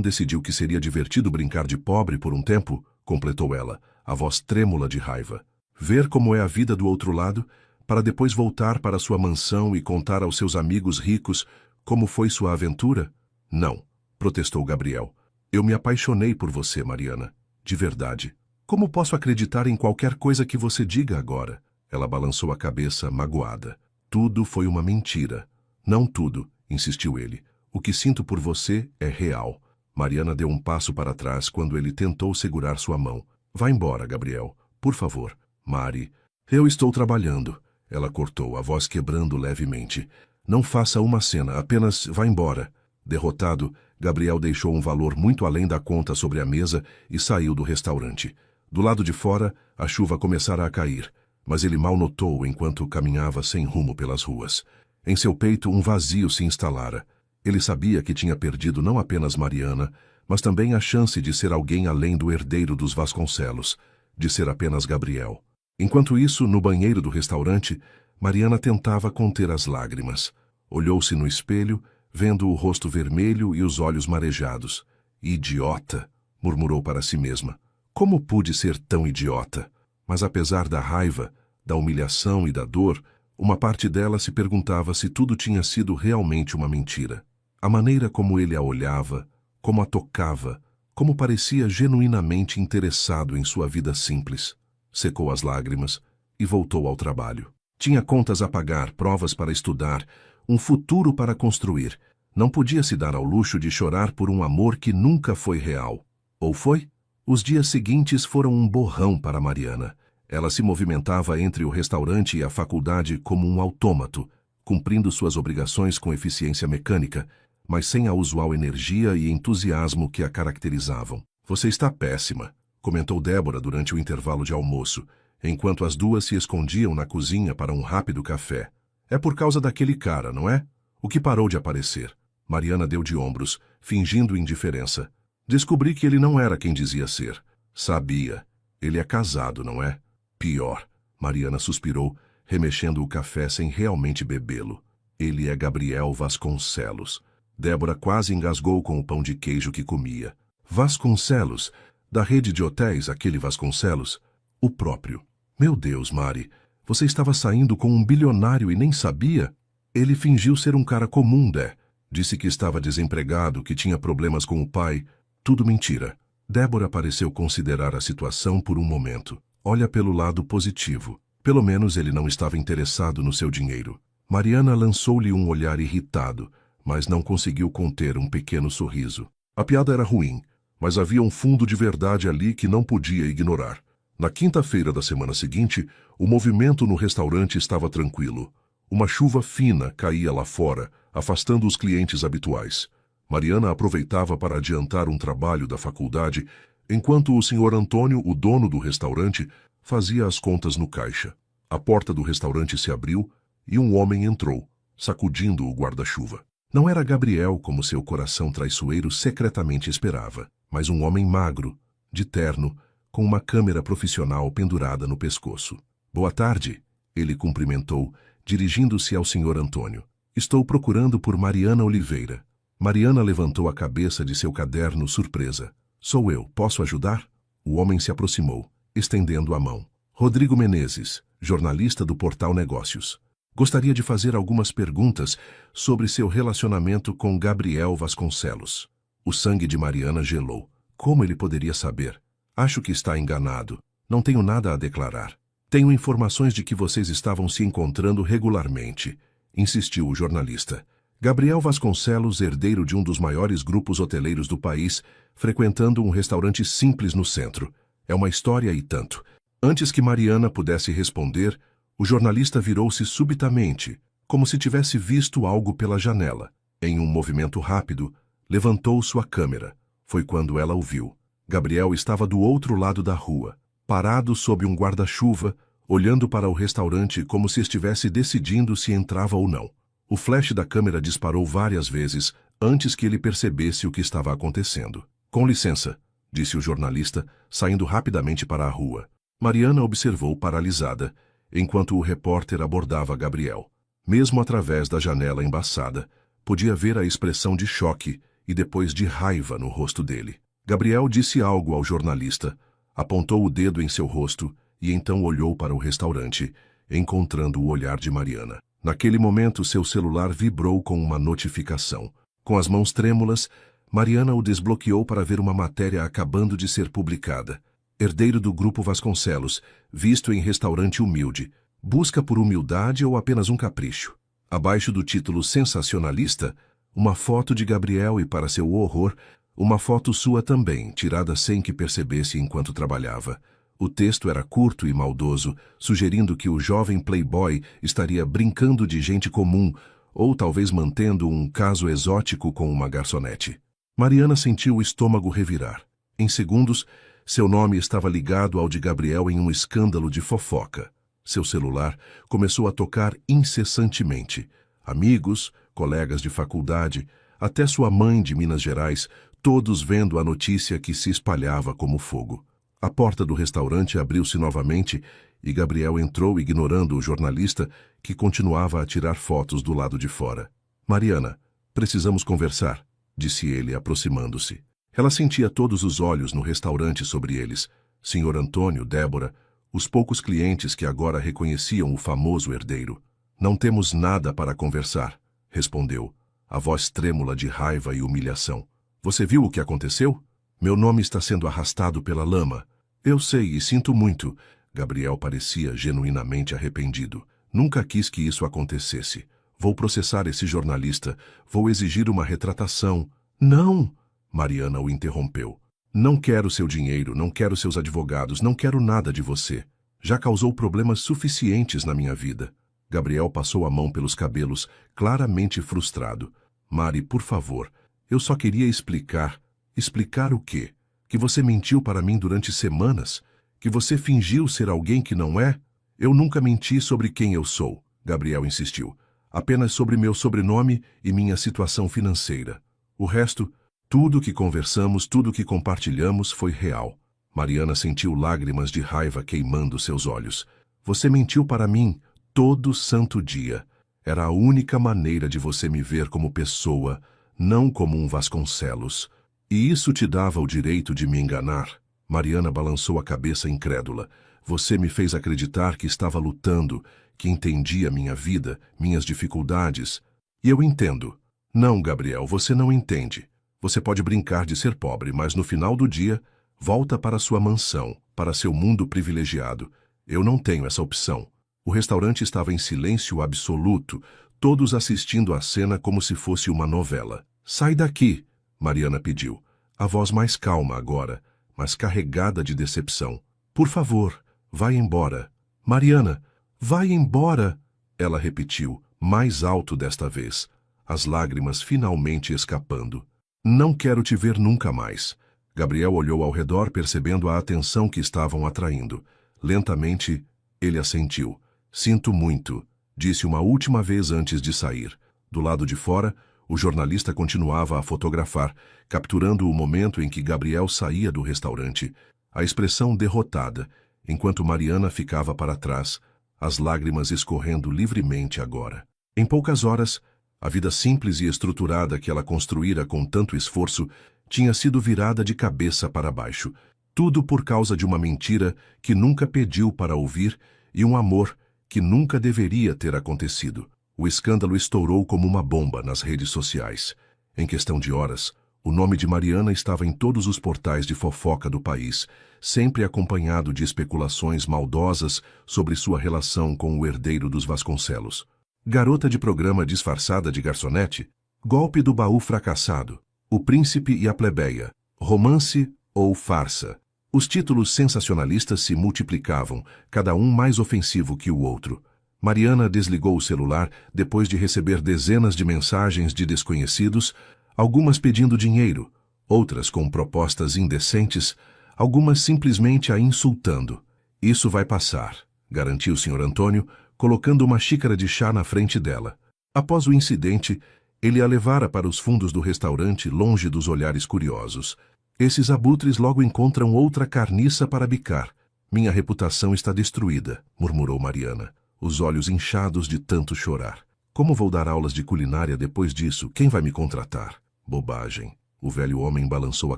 decidiu que seria divertido brincar de pobre por um tempo, completou ela, a voz trêmula de raiva. Ver como é a vida do outro lado, para depois voltar para sua mansão e contar aos seus amigos ricos como foi sua aventura? Não, protestou Gabriel. Eu me apaixonei por você, Mariana. De verdade. Como posso acreditar em qualquer coisa que você diga agora? Ela balançou a cabeça, magoada. Tudo foi uma mentira. Não tudo, insistiu ele. O que sinto por você é real. Mariana deu um passo para trás quando ele tentou segurar sua mão. Vá embora, Gabriel. Por favor. Mari. Eu estou trabalhando. Ela cortou, a voz quebrando levemente. Não faça uma cena, apenas vá embora. Derrotado, Gabriel deixou um valor muito além da conta sobre a mesa e saiu do restaurante. Do lado de fora, a chuva começara a cair, mas ele mal notou enquanto caminhava sem rumo pelas ruas. Em seu peito, um vazio se instalara. Ele sabia que tinha perdido não apenas Mariana, mas também a chance de ser alguém além do herdeiro dos Vasconcelos, de ser apenas Gabriel. Enquanto isso, no banheiro do restaurante, Mariana tentava conter as lágrimas. Olhou-se no espelho, vendo o rosto vermelho e os olhos marejados. Idiota! Murmurou para si mesma. Como pude ser tão idiota? Mas apesar da raiva, da humilhação e da dor, uma parte dela se perguntava se tudo tinha sido realmente uma mentira. A maneira como ele a olhava, como a tocava, como parecia genuinamente interessado em sua vida simples. Secou as lágrimas e voltou ao trabalho. Tinha contas a pagar, provas para estudar, um futuro para construir. Não podia se dar ao luxo de chorar por um amor que nunca foi real. Ou foi? Os dias seguintes foram um borrão para Mariana. Ela se movimentava entre o restaurante e a faculdade como um autômato, cumprindo suas obrigações com eficiência mecânica, mas sem a usual energia e entusiasmo que a caracterizavam. Você está péssima, comentou Débora durante o intervalo de almoço, enquanto as duas se escondiam na cozinha para um rápido café. É por causa daquele cara, não é? O que parou de aparecer. Mariana deu de ombros, fingindo indiferença. Descobri que ele não era quem dizia ser. Sabia. Ele é casado, não é? Pior. Mariana suspirou, remexendo o café sem realmente bebê-lo. Ele é Gabriel Vasconcelos. Débora quase engasgou com o pão de queijo que comia. Vasconcelos? Da rede de hotéis, aquele Vasconcelos? O próprio. Meu Deus, Mari, você estava saindo com um bilionário e nem sabia? Ele fingiu ser um cara comum, Dé. Disse que estava desempregado, que tinha problemas com o pai. Tudo mentira. Débora pareceu considerar a situação por um momento. Olha pelo lado positivo. Pelo menos ele não estava interessado no seu dinheiro. Mariana lançou-lhe um olhar irritado, mas não conseguiu conter um pequeno sorriso. A piada era ruim, mas havia um fundo de verdade ali que não podia ignorar. Na quinta-feira da semana seguinte, o movimento no restaurante estava tranquilo. Uma chuva fina caía lá fora, afastando os clientes habituais. Mariana aproveitava para adiantar um trabalho da faculdade, enquanto o Sr. Antônio, o dono do restaurante, fazia as contas no caixa. A porta do restaurante se abriu e um homem entrou, sacudindo o guarda-chuva. Não era Gabriel como seu coração traiçoeiro secretamente esperava, mas um homem magro, de terno, com uma câmera profissional pendurada no pescoço. Boa tarde, ele cumprimentou, dirigindo-se ao Sr. Antônio. Estou procurando por Mariana Oliveira. Mariana levantou a cabeça de seu caderno surpresa. Sou eu, posso ajudar? O homem se aproximou, estendendo a mão. Rodrigo Menezes, jornalista do Portal Negócios. Gostaria de fazer algumas perguntas sobre seu relacionamento com Gabriel Vasconcelos. O sangue de Mariana gelou. Como ele poderia saber? Acho que está enganado. Não tenho nada a declarar. Tenho informações de que vocês estavam se encontrando regularmente, insistiu o jornalista. Gabriel Vasconcelos, herdeiro de um dos maiores grupos hoteleiros do país, frequentando um restaurante simples no centro. É uma história e tanto. Antes que Mariana pudesse responder, o jornalista virou-se subitamente, como se tivesse visto algo pela janela. Em um movimento rápido, levantou sua câmera. Foi quando ela o viu. Gabriel estava do outro lado da rua, parado sob um guarda-chuva, olhando para o restaurante como se estivesse decidindo se entrava ou não. O flash da câmera disparou várias vezes antes que ele percebesse o que estava acontecendo. Com licença, disse o jornalista, saindo rapidamente para a rua. Mariana observou paralisada, enquanto o repórter abordava Gabriel. Mesmo através da janela embaçada, podia ver a expressão de choque e depois de raiva no rosto dele. Gabriel disse algo ao jornalista, apontou o dedo em seu rosto e então olhou para o restaurante, encontrando o olhar de Mariana. Naquele momento, seu celular vibrou com uma notificação. Com as mãos trêmulas, Mariana o desbloqueou para ver uma matéria acabando de ser publicada. Herdeiro do Grupo Vasconcelos, visto em restaurante humilde. Busca por humildade ou apenas um capricho? Abaixo do título sensacionalista, uma foto de Gabriel e, para seu horror, uma foto sua também, tirada sem que percebesse enquanto trabalhava. O texto era curto e maldoso, sugerindo que o jovem playboy estaria brincando de gente comum ou talvez mantendo um caso exótico com uma garçonete. Mariana sentiu o estômago revirar. Em segundos, seu nome estava ligado ao de Gabriel em um escândalo de fofoca. Seu celular começou a tocar incessantemente. Amigos, colegas de faculdade, até sua mãe de Minas Gerais, todos vendo a notícia que se espalhava como fogo. A porta do restaurante abriu-se novamente e Gabriel entrou ignorando o jornalista que continuava a tirar fotos do lado de fora. Mariana, precisamos conversar, disse ele, aproximando-se. Ela sentia todos os olhos no restaurante sobre eles. Sr. Antônio, Débora, os poucos clientes que agora reconheciam o famoso herdeiro. Não temos nada para conversar, respondeu, a voz trêmula de raiva e humilhação. Você viu o que aconteceu? Meu nome está sendo arrastado pela lama. Eu sei e sinto muito. Gabriel parecia genuinamente arrependido. Nunca quis que isso acontecesse. Vou processar esse jornalista. Vou exigir uma retratação. Não! Mariana o interrompeu. Não quero seu dinheiro, não quero seus advogados, não quero nada de você. Já causou problemas suficientes na minha vida. Gabriel passou a mão pelos cabelos, claramente frustrado. Mari, por favor, eu só queria explicar. Explicar o quê? Que você mentiu para mim durante semanas? Que você fingiu ser alguém que não é? Eu nunca menti sobre quem eu sou, Gabriel insistiu. Apenas sobre meu sobrenome e minha situação financeira. O resto, tudo que conversamos, tudo que compartilhamos foi real. Mariana sentiu lágrimas de raiva queimando seus olhos. Você mentiu para mim todo santo dia. Era a única maneira de você me ver como pessoa, não como um Vasconcelos. E isso te dava o direito de me enganar? Mariana balançou a cabeça incrédula. Você me fez acreditar que estava lutando, que entendia minha vida, minhas dificuldades. E eu entendo. Não, Gabriel, você não entende. Você pode brincar de ser pobre, mas no final do dia, volta para sua mansão, para seu mundo privilegiado. Eu não tenho essa opção. O restaurante estava em silêncio absoluto, todos assistindo à cena como se fosse uma novela. Sai daqui, Mariana pediu. A voz mais calma agora, mas carregada de decepção. Por favor, vai embora. Mariana, vai embora, ela repetiu, mais alto desta vez, as lágrimas finalmente escapando. Não quero te ver nunca mais. Gabriel olhou ao redor, percebendo a atenção que estavam atraindo. Lentamente, ele assentiu. Sinto muito, disse uma última vez antes de sair. Do lado de fora, o jornalista continuava a fotografar, capturando o momento em que Gabriel saía do restaurante. A expressão derrotada, enquanto Mariana ficava para trás, as lágrimas escorrendo livremente agora. Em poucas horas, a vida simples e estruturada que ela construíra com tanto esforço tinha sido virada de cabeça para baixo. Tudo por causa de uma mentira que nunca pediu para ouvir e um amor que nunca deveria ter acontecido. O escândalo estourou como uma bomba nas redes sociais. Em questão de horas, o nome de Mariana estava em todos os portais de fofoca do país, sempre acompanhado de especulações maldosas sobre sua relação com o herdeiro dos Vasconcelos. Garota de programa disfarçada de garçonete, golpe do baú fracassado, o príncipe e a plebeia, romance ou farsa. Os títulos sensacionalistas se multiplicavam, cada um mais ofensivo que o outro. Mariana desligou o celular depois de receber dezenas de mensagens de desconhecidos, algumas pedindo dinheiro, outras com propostas indecentes, algumas simplesmente a insultando. Isso vai passar, garantiu o Sr. Antônio, colocando uma xícara de chá na frente dela. Após o incidente, ele a levara para os fundos do restaurante, longe dos olhares curiosos. Esses abutres logo encontram outra carniça para bicar. Minha reputação está destruída, murmurou Mariana, os olhos inchados de tanto chorar. Como vou dar aulas de culinária depois disso? Quem vai me contratar? Bobagem. O velho homem balançou a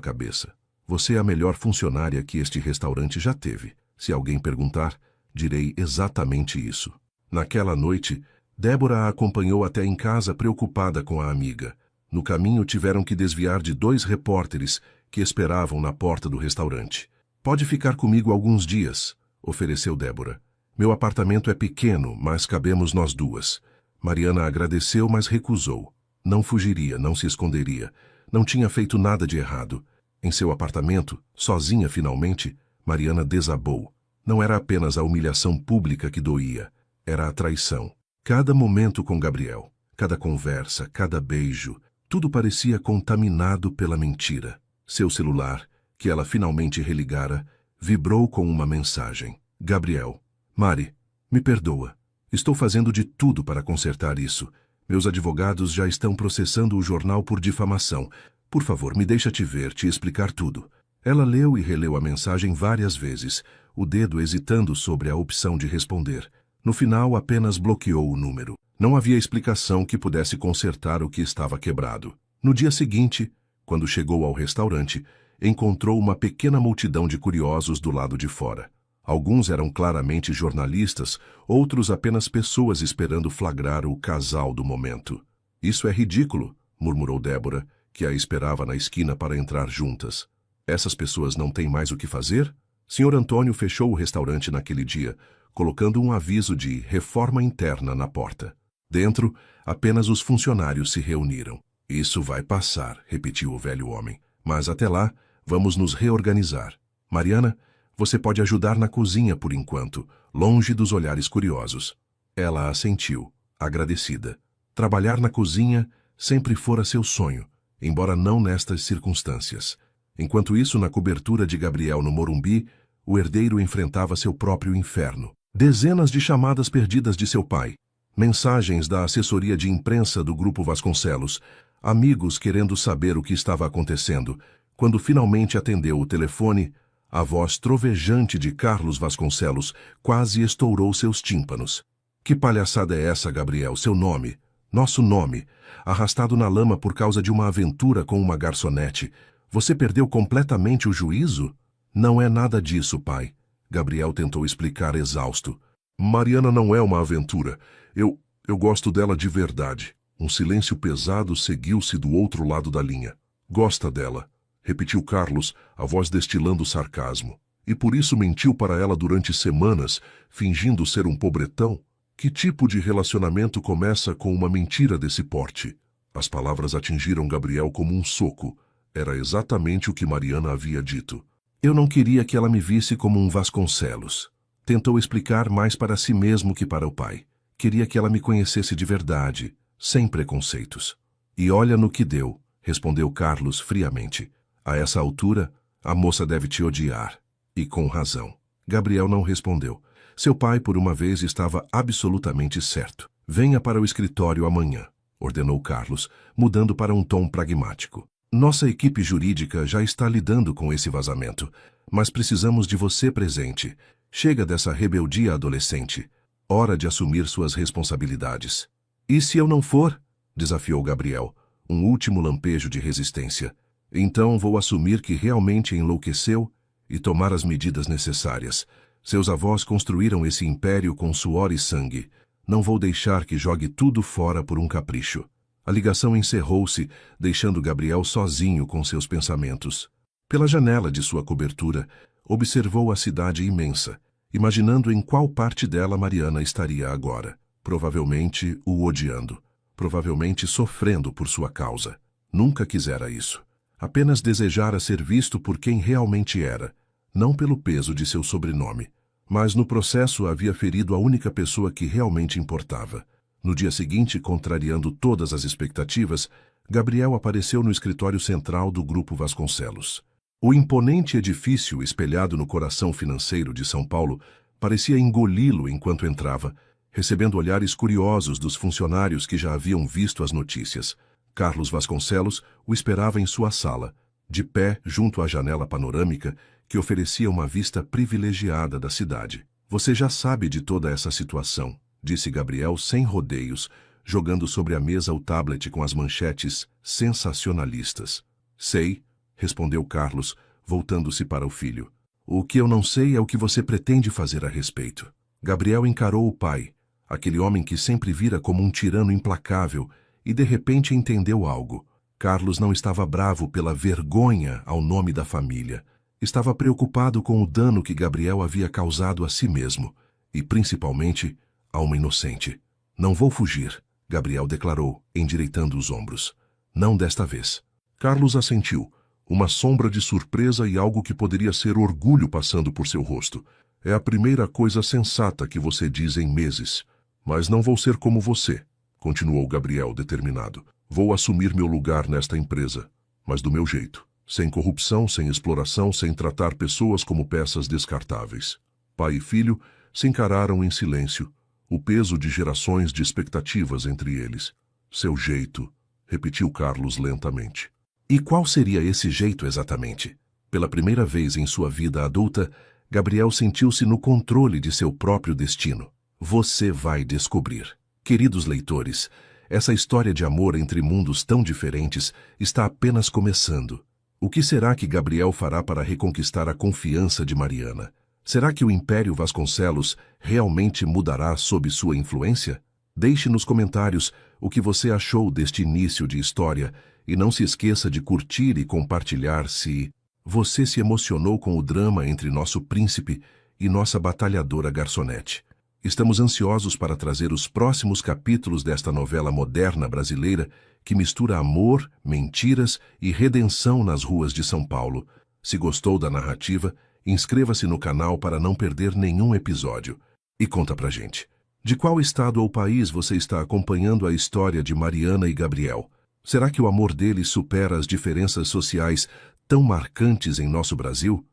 cabeça. Você é a melhor funcionária que este restaurante já teve. Se alguém perguntar, direi exatamente isso. Naquela noite, Débora a acompanhou até em casa preocupada com a amiga. No caminho tiveram que desviar de 2 repórteres que esperavam na porta do restaurante. Pode ficar comigo alguns dias, ofereceu Débora. Meu apartamento é pequeno, mas cabemos nós duas. Mariana agradeceu, mas recusou. Não fugiria, não se esconderia. Não tinha feito nada de errado. Em seu apartamento, sozinha finalmente, Mariana desabou. Não era apenas a humilhação pública que doía, era a traição. Cada momento com Gabriel, cada conversa, cada beijo, tudo parecia contaminado pela mentira. Seu celular, que ela finalmente religara, vibrou com uma mensagem. Gabriel. Mari, me perdoa. Estou fazendo de tudo para consertar isso. Meus advogados já estão processando o jornal por difamação. Por favor, me deixa te ver, te explicar tudo. Ela leu e releu a mensagem várias vezes, o dedo hesitando sobre a opção de responder. No final, apenas bloqueou o número. Não havia explicação que pudesse consertar o que estava quebrado. No dia seguinte, quando chegou ao restaurante, encontrou uma pequena multidão de curiosos do lado de fora. Alguns eram claramente jornalistas, outros apenas pessoas esperando flagrar o casal do momento. Isso é ridículo, murmurou Débora, que a esperava na esquina para entrar juntas. Essas pessoas não têm mais o que fazer? Sr. Antônio fechou o restaurante naquele dia, colocando um aviso de reforma interna na porta. Dentro, apenas os funcionários se reuniram. Isso vai passar, repetiu o velho homem. Mas até lá, vamos nos reorganizar. Mariana, você pode ajudar na cozinha por enquanto, longe dos olhares curiosos. Ela assentiu, agradecida. Trabalhar na cozinha sempre fora seu sonho, embora não nestas circunstâncias. Enquanto isso, na cobertura de Gabriel no Morumbi, o herdeiro enfrentava seu próprio inferno. Dezenas de chamadas perdidas de seu pai, mensagens da assessoria de imprensa do Grupo Vasconcelos, amigos querendo saber o que estava acontecendo. Quando finalmente atendeu o telefone, a voz trovejante de Carlos Vasconcelos quase estourou seus tímpanos. Que palhaçada é essa, Gabriel? Seu nome, nosso nome, arrastado na lama por causa de uma aventura com uma garçonete. Você perdeu completamente o juízo? Não é nada disso, pai. Gabriel tentou explicar exausto. Mariana não é uma aventura. Eu gosto dela de verdade. Um silêncio pesado seguiu-se do outro lado da linha. Gosta dela, repetiu Carlos, a voz destilando sarcasmo. E por isso mentiu para ela durante semanas, fingindo ser um pobretão? Que tipo de relacionamento começa com uma mentira desse porte? As palavras atingiram Gabriel como um soco. Era exatamente o que Mariana havia dito. Eu não queria que ela me visse como um Vasconcelos. Tentou explicar mais para si mesmo que para o pai. Queria que ela me conhecesse de verdade, sem preconceitos. E olha no que deu, respondeu Carlos friamente. A essa altura, a moça deve te odiar. E com razão. Gabriel não respondeu. Seu pai, por uma vez, estava absolutamente certo. Venha para o escritório amanhã, ordenou Carlos, mudando para um tom pragmático. Nossa equipe jurídica já está lidando com esse vazamento, mas precisamos de você presente. Chega dessa rebeldia adolescente. Hora de assumir suas responsabilidades. E se eu não for? Desafiou Gabriel, um último lampejo de resistência. Então vou assumir que realmente enlouqueceu e tomar as medidas necessárias. Seus avós construíram esse império com suor e sangue. Não vou deixar que jogue tudo fora por um capricho. A ligação encerrou-se, deixando Gabriel sozinho com seus pensamentos. Pela janela de sua cobertura, observou a cidade imensa, imaginando em qual parte dela Mariana estaria agora. Provavelmente o odiando. Provavelmente sofrendo por sua causa. Nunca quisera isso. Apenas desejara ser visto por quem realmente era, não pelo peso de seu sobrenome. Mas no processo havia ferido a única pessoa que realmente importava. No dia seguinte, contrariando todas as expectativas, Gabriel apareceu no escritório central do Grupo Vasconcelos. O imponente edifício espelhado no coração financeiro de São Paulo parecia engoli-lo enquanto entrava, recebendo olhares curiosos dos funcionários que já haviam visto as notícias. Carlos Vasconcelos o esperava em sua sala, de pé junto à janela panorâmica que oferecia uma vista privilegiada da cidade. Você já sabe de toda essa situação, disse Gabriel sem rodeios, jogando sobre a mesa o tablet com as manchetes sensacionalistas. Sei, respondeu Carlos, voltando-se para o filho. O que eu não sei é o que você pretende fazer a respeito. Gabriel encarou o pai, aquele homem que sempre vira como um tirano implacável, e de repente entendeu algo. Carlos não estava bravo pela vergonha ao nome da família. Estava preocupado com o dano que Gabriel havia causado a si mesmo, e principalmente a uma inocente. Não vou fugir, Gabriel declarou, endireitando os ombros. Não desta vez. Carlos assentiu, uma sombra de surpresa e algo que poderia ser orgulho passando por seu rosto. É a primeira coisa sensata que você diz em meses. Mas não vou ser como você, continuou Gabriel determinado. Vou assumir meu lugar nesta empresa, mas do meu jeito. Sem corrupção, sem exploração, sem tratar pessoas como peças descartáveis. Pai e filho se encararam em silêncio, o peso de gerações de expectativas entre eles. Seu jeito, repetiu Carlos lentamente. E qual seria esse jeito exatamente? Pela primeira vez em sua vida adulta, Gabriel sentiu-se no controle de seu próprio destino. Você vai descobrir. Queridos leitores, essa história de amor entre mundos tão diferentes está apenas começando. O que será que Gabriel fará para reconquistar a confiança de Mariana? Será que o Império Vasconcelos realmente mudará sob sua influência? Deixe nos comentários o que você achou deste início de história e não se esqueça de curtir e compartilhar se você se emocionou com o drama entre nosso príncipe e nossa batalhadora garçonete. Estamos ansiosos para trazer os próximos capítulos desta novela moderna brasileira que mistura amor, mentiras e redenção nas ruas de São Paulo. Se gostou da narrativa, inscreva-se no canal para não perder nenhum episódio. E conta pra gente. De qual estado ou país você está acompanhando a história de Mariana e Gabriel? Será que o amor deles supera as diferenças sociais tão marcantes em nosso Brasil?